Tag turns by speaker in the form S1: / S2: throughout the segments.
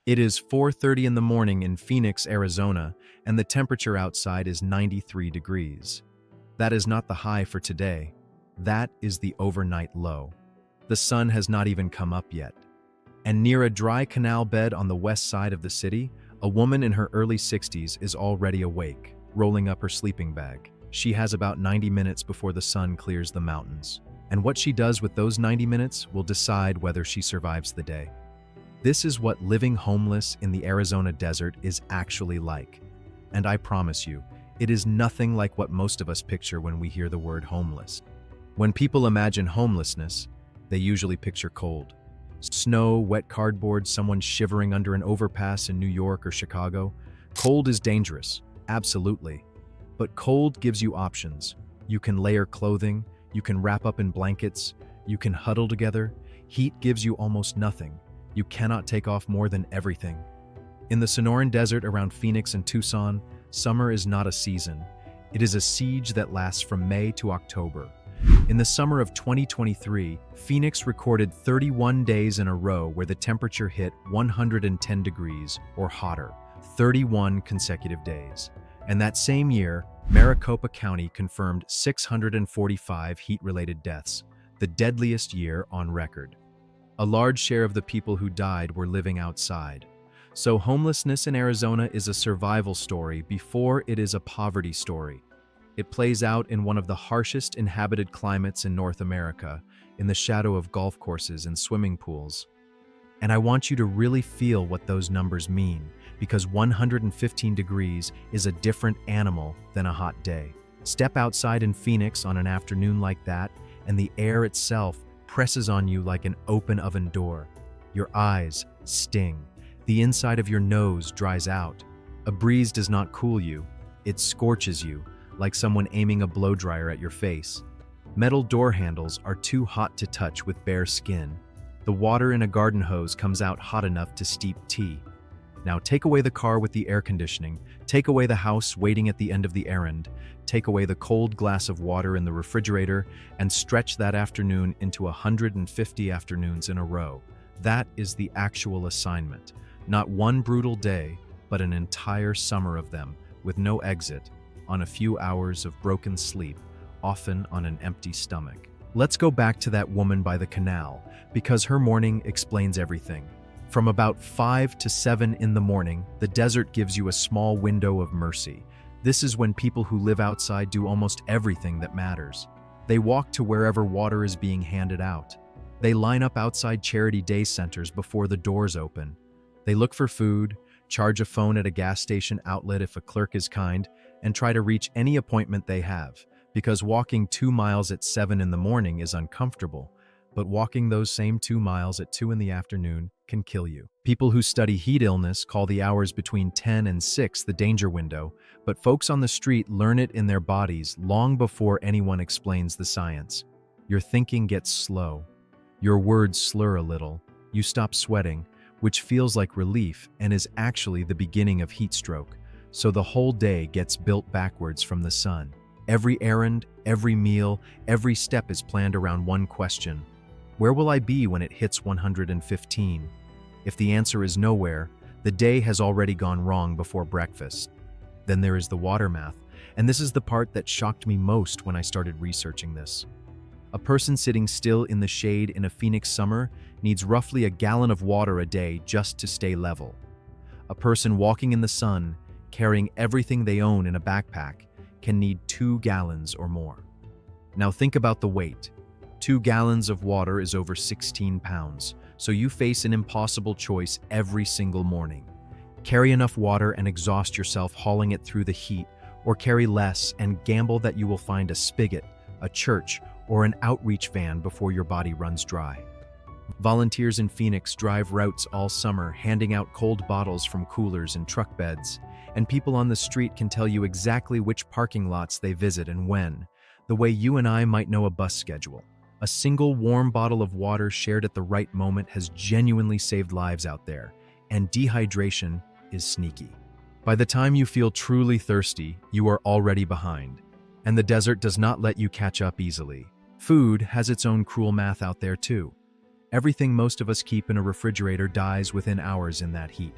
S1: It is 4:30 in the morning in Phoenix, Arizona, and the temperature outside is 93 degrees. That is not the high for today. That is the overnight low. The sun has not even come up yet. And near a dry canal bed on the west side of the city, a woman in her early 60s is already awake, rolling up her sleeping bag. She has about 90 minutes before the sun clears the mountains. And what she does with those 90 minutes will decide whether she survives the day. This is what living homeless in the Arizona desert is actually like. And I promise you, it is nothing like what most of us picture when we hear the word homeless. When people imagine homelessness, they usually picture cold. Snow, wet cardboard, someone shivering under an overpass in New York or Chicago. Cold is dangerous, absolutely. But cold gives you options. You can layer clothing, you can wrap up in blankets, you can huddle together. Heat gives you almost nothing. You cannot take off more than everything. In the Sonoran Desert around Phoenix and Tucson, summer is not a season. It is a siege that lasts from May to October. In the summer of 2023, Phoenix recorded 31 days in a row where the temperature hit 110 degrees or hotter, 31 consecutive days. And that same year, Maricopa County confirmed 645 heat-related deaths, the deadliest year on record. A large share of the people who died were living outside. So homelessness in Arizona is a survival story before it is a poverty story. It plays out in one of the harshest inhabited climates in North America, in the shadow of golf courses and swimming pools. And I want you to really feel what those numbers mean, because 115 degrees is a different animal than a hot day. Step outside in Phoenix on an afternoon like that, and the air itself presses on you like an open oven door. Your eyes sting. The inside of your nose dries out. A breeze does not cool you. It scorches you, like someone aiming a blow dryer at your face. Metal door handles are too hot to touch with bare skin. The water in a garden hose comes out hot enough to steep tea. Now take away the car with the air conditioning, take away the house waiting at the end of the errand, take away the cold glass of water in the refrigerator, and stretch that afternoon into 150 afternoons in a row. That is the actual assignment. Not one brutal day, but an entire summer of them, with no exit, on a few hours of broken sleep, often on an empty stomach. Let's go back to that woman by the canal, because her morning explains everything. From about 5 to 7 in the morning, the desert gives you a small window of mercy. This is when people who live outside do almost everything that matters. They walk to wherever water is being handed out. They line up outside charity day centers before the doors open. They look for food, charge a phone at a gas station outlet if a clerk is kind, and try to reach any appointment they have, because walking 2 miles at 7 in the morning is uncomfortable, but walking those same 2 miles at 2 in the afternoon can kill you. People who study heat illness call the hours between 10 and 6 the danger window, but folks on the street learn it in their bodies long before anyone explains the science. Your thinking gets slow. Your words slur a little. You stop sweating, which feels like relief and is actually the beginning of heat stroke. So the whole day gets built backwards from the sun. Every errand, every meal, every step is planned around one question. Where will I be when it hits 115? If the answer is nowhere, the day has already gone wrong before breakfast. Then there is the water math, and this is the part that shocked me most when I started researching this. A person sitting still in the shade in a Phoenix summer needs roughly a gallon of water a day just to stay level. A person walking in the sun, carrying everything they own in a backpack, can need 2 gallons or more. Now think about the weight. 2 gallons of water is over 16 pounds, so you face an impossible choice every single morning. Carry enough water and exhaust yourself hauling it through the heat, or carry less and gamble that you will find a spigot, a church, or an outreach van before your body runs dry. Volunteers in Phoenix drive routes all summer, handing out cold bottles from coolers and truck beds, and people on the street can tell you exactly which parking lots they visit and when, the way you and I might know a bus schedule. A single warm bottle of water shared at the right moment has genuinely saved lives out there, and dehydration is sneaky. By the time you feel truly thirsty, you are already behind, and the desert does not let you catch up easily. Food has its own cruel math out there too. Everything most of us keep in a refrigerator dies within hours in that heat.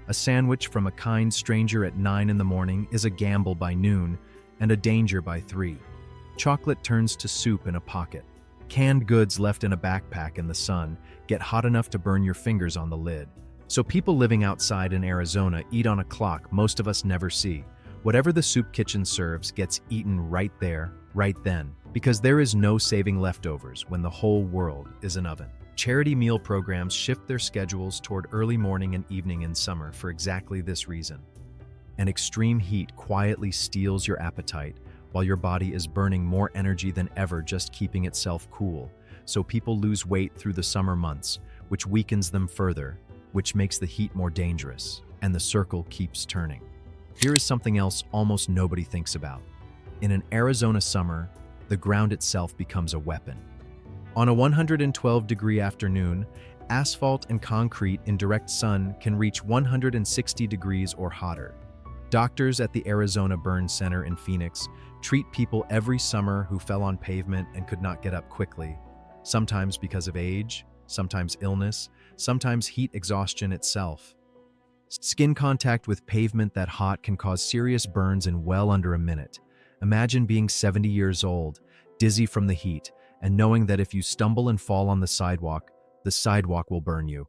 S1: A sandwich from a kind stranger at 9 in the morning is a gamble by noon and a danger by 3. Chocolate turns to soup in a pocket. Canned goods left in a backpack in the sun get hot enough to burn your fingers on the lid. So people living outside in Arizona eat on a clock most of us never see. Whatever the soup kitchen serves gets eaten right there, right then, because there is no saving leftovers when the whole world is an oven. Charity meal programs shift their schedules toward early morning and evening in summer for exactly this reason. An extreme heat quietly steals your appetite while your body is burning more energy than ever just keeping itself cool. So people lose weight through the summer months, which weakens them further, which makes the heat more dangerous, and the circle keeps turning. Here is something else almost nobody thinks about. In an Arizona summer, the ground itself becomes a weapon. On a 112-degree afternoon, asphalt and concrete in direct sun can reach 160 degrees or hotter. Doctors at the Arizona Burn Center in Phoenix treat people every summer who fell on pavement and could not get up quickly, sometimes because of age, sometimes illness, sometimes heat exhaustion itself. Skin contact with pavement that hot can cause serious burns in well under a minute. Imagine being 70 years old, dizzy from the heat, and knowing that if you stumble and fall on the sidewalk will burn you.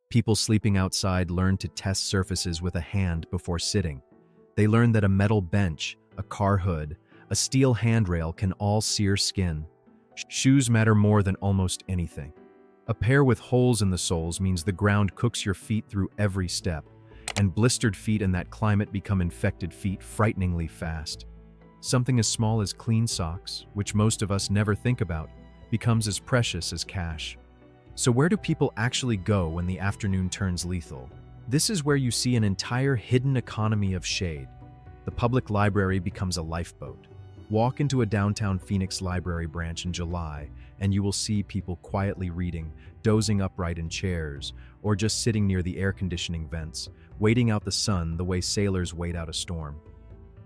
S1: People sleeping outside learn to test surfaces with a hand before sitting. They learn that a metal bench, a car hood, a steel handrail can all sear skin. Shoes matter more than almost anything. A pair with holes in the soles means the ground cooks your feet through every step, and blistered feet in that climate become infected feet frighteningly fast. Something as small as clean socks, which most of us never think about, becomes as precious as cash. So where do people actually go when the afternoon turns lethal? This is where you see an entire hidden economy of shade. The public library becomes a lifeboat. Walk into a downtown Phoenix library branch in July, and you will see people quietly reading, dozing upright in chairs, or just sitting near the air conditioning vents, waiting out the sun the way sailors wait out a storm.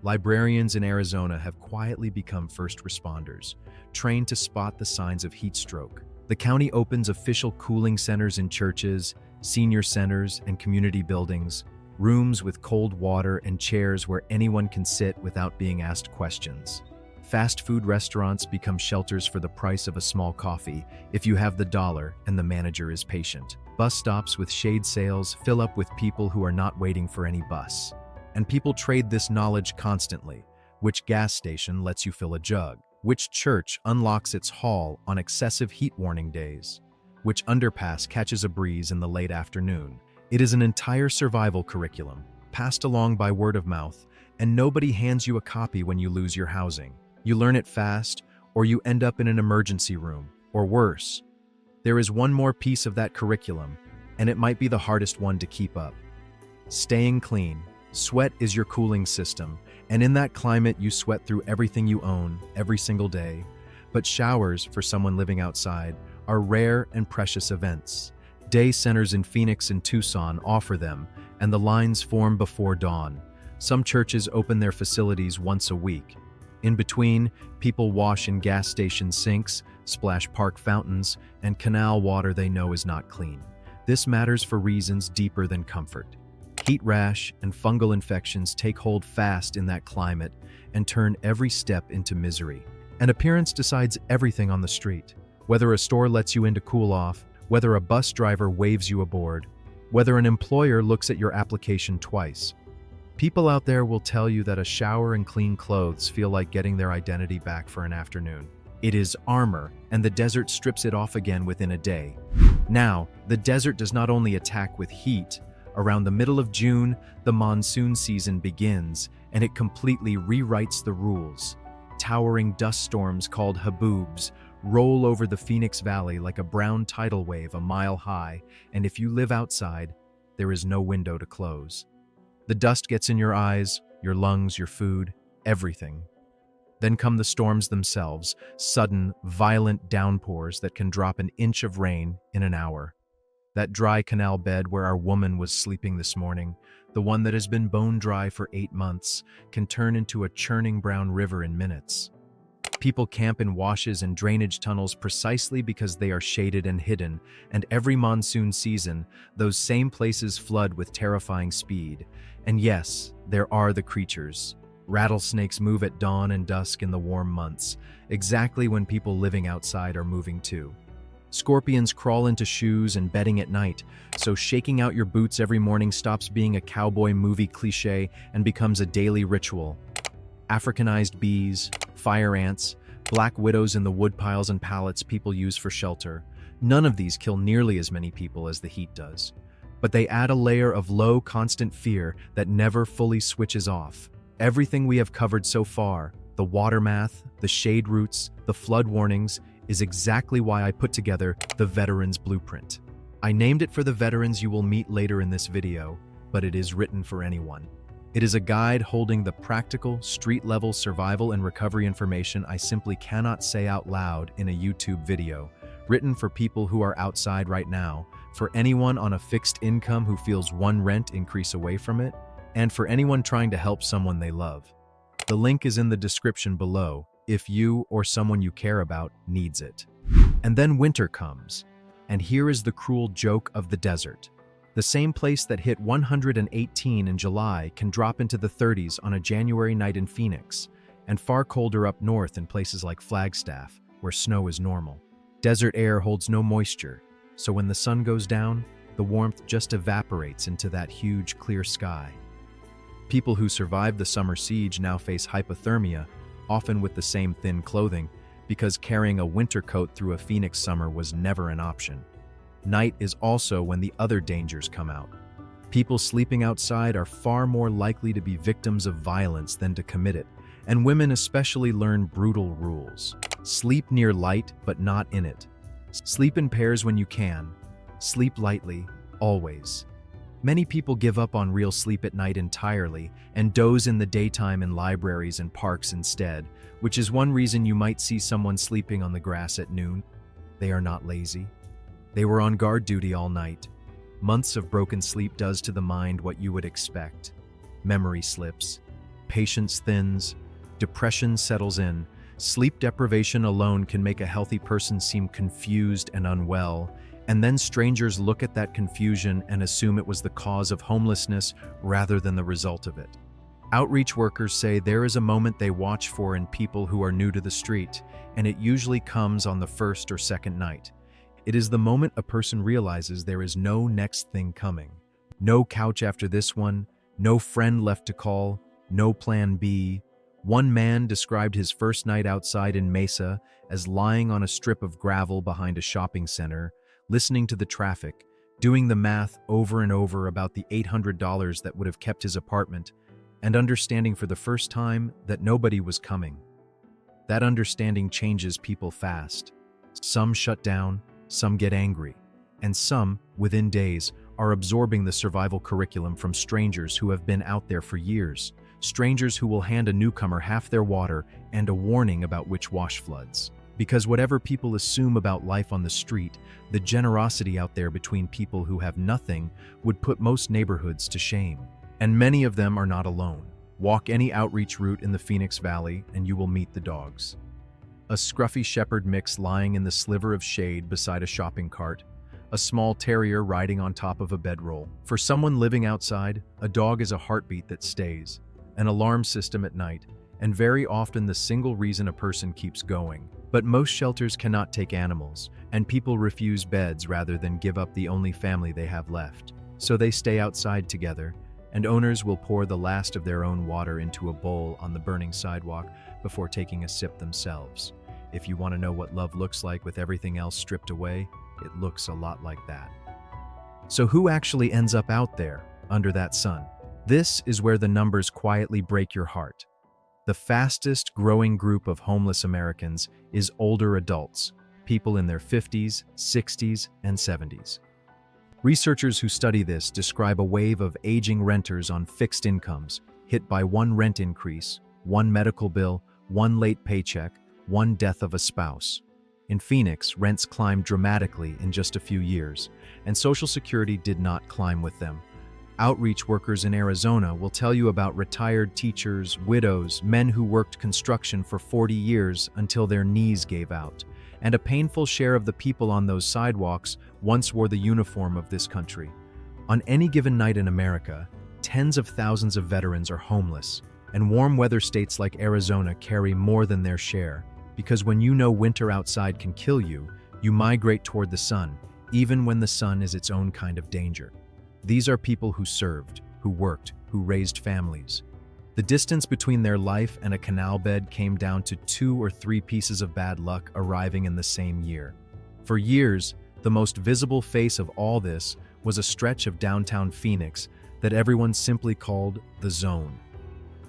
S1: Librarians in Arizona have quietly become first responders, trained to spot the signs of heat stroke. The county opens official cooling centers in churches, senior centers, and community buildings, rooms with cold water and chairs where anyone can sit without being asked questions. Fast food restaurants become shelters for the price of a small coffee if you have the dollar and the manager is patient. Bus stops with shade sails fill up with people who are not waiting for any bus. And people trade this knowledge constantly. Which gas station lets you fill a jug? Which church unlocks its hall on excessive heat warning days? Which underpass catches a breeze in the late afternoon? It is an entire survival curriculum, passed along by word of mouth, and nobody hands you a copy when you lose your housing. You learn it fast, or you end up in an emergency room, or worse. There is one more piece of that curriculum, and it might be the hardest one to keep up. Staying clean. Sweat is your cooling system, and in that climate you sweat through everything you own, every single day. But showers, for someone living outside, are rare and precious events. Day centers in Phoenix and Tucson offer them, and the lines form before dawn. Some churches open their facilities once a week. In between, people wash in gas station sinks, splash park fountains, and canal water they know is not clean. This matters for reasons deeper than comfort. Heat rash and fungal infections take hold fast in that climate and turn every step into misery. And appearance decides everything on the street. Whether a store lets you in to cool off, whether a bus driver waves you aboard, whether an employer looks at your application twice. People out there will tell you that a shower and clean clothes feel like getting their identity back for an afternoon. It is armor, and the desert strips it off again within a day. Now, the desert does not only attack with heat. Around the middle of June, the monsoon season begins, and it completely rewrites the rules. Towering dust storms called haboobs roll over the Phoenix Valley like a brown tidal wave a mile high, and if you live outside, there is no window to close. The dust gets in your eyes, your lungs, your food, everything. Then come the storms themselves, sudden, violent downpours that can drop an inch of rain in an hour. That dry canal bed where our woman was sleeping this morning, the one that has been bone dry for 8 months, can turn into a churning brown river in minutes. People camp in washes and drainage tunnels precisely because they are shaded and hidden, and every monsoon season, those same places flood with terrifying speed. And yes, there are the creatures. Rattlesnakes move at dawn and dusk in the warm months, exactly when people living outside are moving too. Scorpions crawl into shoes and bedding at night, so shaking out your boots every morning stops being a cowboy movie cliché and becomes a daily ritual. Africanized bees, fire ants, black widows in the woodpiles and pallets people use for shelter. None of these kill nearly as many people as the heat does. But they add a layer of low, constant fear that never fully switches off. Everything we have covered so far, the water math, the shade routes, the flood warnings, is exactly why I put together the Veterans Blueprint. I named it for the veterans you will meet later in this video, but it is written for anyone. It is a guide holding the practical, street-level survival and recovery information I simply cannot say out loud in a YouTube video, written for people who are outside right now, for anyone on a fixed income who feels one rent increase away from it, and for anyone trying to help someone they love. The link is in the description below if you or someone you care about needs it. And then winter comes, and here is the cruel joke of the desert. The same place that hit 118 in July can drop into the 30s on a January night in Phoenix, and far colder up north in places like Flagstaff, where snow is normal. Desert air holds no moisture, so when the sun goes down, the warmth just evaporates into that huge, clear sky. People who survived the summer siege now face hypothermia, often with the same thin clothing, because carrying a winter coat through a Phoenix summer was never an option. Night is also when the other dangers come out. People sleeping outside are far more likely to be victims of violence than to commit it, and women especially learn brutal rules. Sleep near light, but not in it. Sleep in pairs when you can. Sleep lightly, always. Many people give up on real sleep at night entirely and doze in the daytime in libraries and parks instead, which is one reason you might see someone sleeping on the grass at noon. They are not lazy. They were on guard duty all night. Months of broken sleep does to the mind what you would expect. Memory slips, patience thins, depression settles in. Sleep deprivation alone can make a healthy person seem confused and unwell, and then strangers look at that confusion and assume it was the cause of homelessness rather than the result of it. Outreach workers say there is a moment they watch for in people who are new to the street, and it usually comes on the first or second night. It is the moment a person realizes there is no next thing coming. No couch after this one, no friend left to call, no plan B. One man described his first night outside in Mesa as lying on a strip of gravel behind a shopping center, listening to the traffic, doing the math over and over about the $800 that would have kept his apartment, and understanding for the first time that nobody was coming. That understanding changes people fast. Some shut down, some get angry, and some, within days, are absorbing the survival curriculum from strangers who have been out there for years, strangers who will hand a newcomer half their water and a warning about which wash floods. Because whatever people assume about life on the street, the generosity out there between people who have nothing would put most neighborhoods to shame. And many of them are not alone. Walk any outreach route in the Phoenix Valley and you will meet the dogs. A scruffy shepherd mix lying in the sliver of shade beside a shopping cart, a small terrier riding on top of a bedroll. For someone living outside, a dog is a heartbeat that stays, an alarm system at night, and very often the single reason a person keeps going. But most shelters cannot take animals, and people refuse beds rather than give up the only family they have left. So they stay outside together, and owners will pour the last of their own water into a bowl on the burning sidewalk before taking a sip themselves. If you want to know what love looks like with everything else stripped away, it looks a lot like that. So who actually ends up out there, under that sun? This is where the numbers quietly break your heart. The fastest growing group of homeless Americans is older adults, people in their 50s, 60s, and 70s. Researchers who study this describe a wave of aging renters on fixed incomes, hit by one rent increase, one medical bill, one late paycheck, one death of a spouse. In Phoenix, rents climbed dramatically in just a few years, and Social Security did not climb with them. Outreach workers in Arizona will tell you about retired teachers, widows, men who worked construction for 40 years until their knees gave out. And a painful share of the people on those sidewalks once wore the uniform of this country. On any given night in America, tens of thousands of veterans are homeless, and warm weather states like Arizona carry more than their share, because when you know winter outside can kill you, you migrate toward the sun, even when the sun is its own kind of danger. These are people who served, who worked, who raised families. The distance between their life and a canal bed came down to 2 or 3 pieces of bad luck arriving in the same year. For years, the most visible face of all this was a stretch of downtown Phoenix that everyone simply called the Zone.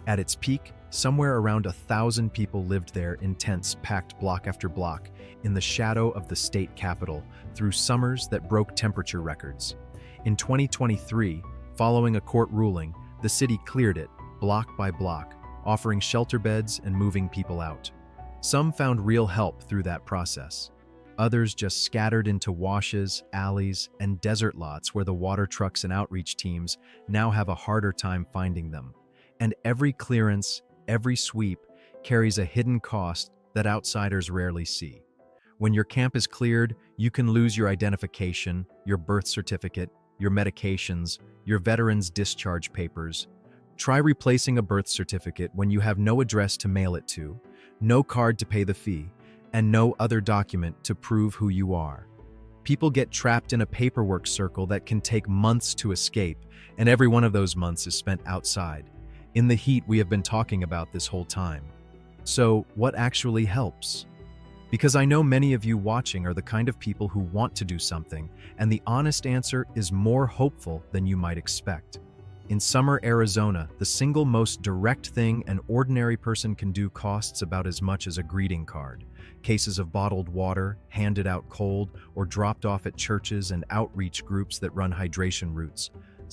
S1: At its peak, somewhere around 1,000 people lived there in tents packed block after block in the shadow of the state capitol through summers that broke temperature records. In 2023, following a court ruling, the city cleared it, block by block, offering shelter beds and moving people out. Some found real help through that process. Others just scattered into washes, alleys, and desert lots where the water trucks and outreach teams now have a harder time finding them. And every clearance, every sweep, carries a hidden cost that outsiders rarely see. When your camp is cleared, you can lose your identification, your birth certificate, your medications, your veteran's discharge papers. Try replacing a birth certificate when you have no address to mail it to, no card to pay the fee, and no other document to prove who you are. People get trapped in a paperwork circle that can take months to escape, and every one of those months is spent outside, in the heat we have been talking about this whole time. So, what actually helps? Because I know many of you watching are the kind of people who want to do something, and the honest answer is more hopeful than you might expect. In summer Arizona, the single most direct thing an ordinary person can do costs about as much as a greeting card. Cases of bottled water, handed out cold, or dropped off at churches and outreach groups that run hydration routes.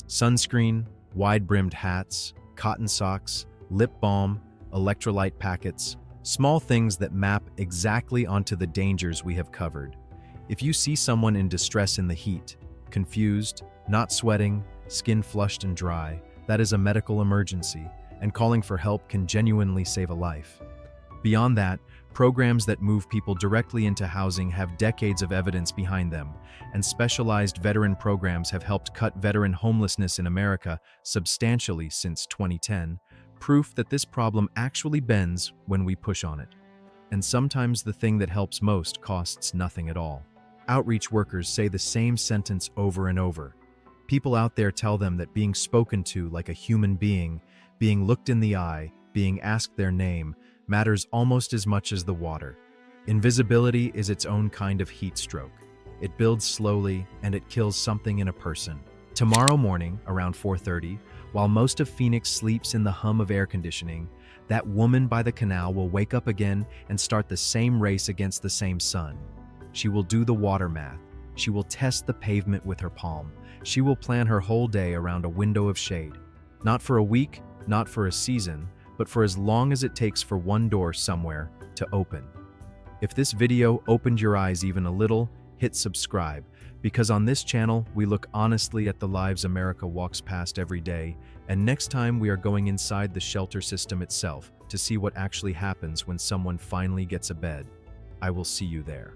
S1: Sunscreen, wide-brimmed hats, cotton socks, lip balm, electrolyte packets, small things that map exactly onto the dangers we have covered. If you see someone in distress in the heat, confused, not sweating, skin flushed and dry, that is a medical emergency, and calling for help can genuinely save a life. Beyond that, programs that move people directly into housing have decades of evidence behind them, and specialized veteran programs have helped cut veteran homelessness in America substantially since 2010, proof that this problem actually bends when we push on it. And sometimes the thing that helps most costs nothing at all. Outreach workers say the same sentence over and over. People out there tell them that being spoken to like a human being, being looked in the eye, being asked their name, matters almost as much as the water. Invisibility is its own kind of heat stroke. It builds slowly, and it kills something in a person. Tomorrow morning, around 4:30, while most of Phoenix sleeps in the hum of air conditioning, that woman by the canal will wake up again and start the same race against the same sun. She will do the water math. She will test the pavement with her palm. She will plan her whole day around a window of shade. Not for a week, not for a season, but for as long as it takes for one door somewhere to open. If this video opened your eyes even a little, hit subscribe, because on this channel, we look honestly at the lives America walks past every day, and next time we are going inside the shelter system itself to see what actually happens when someone finally gets a bed. I will see you there.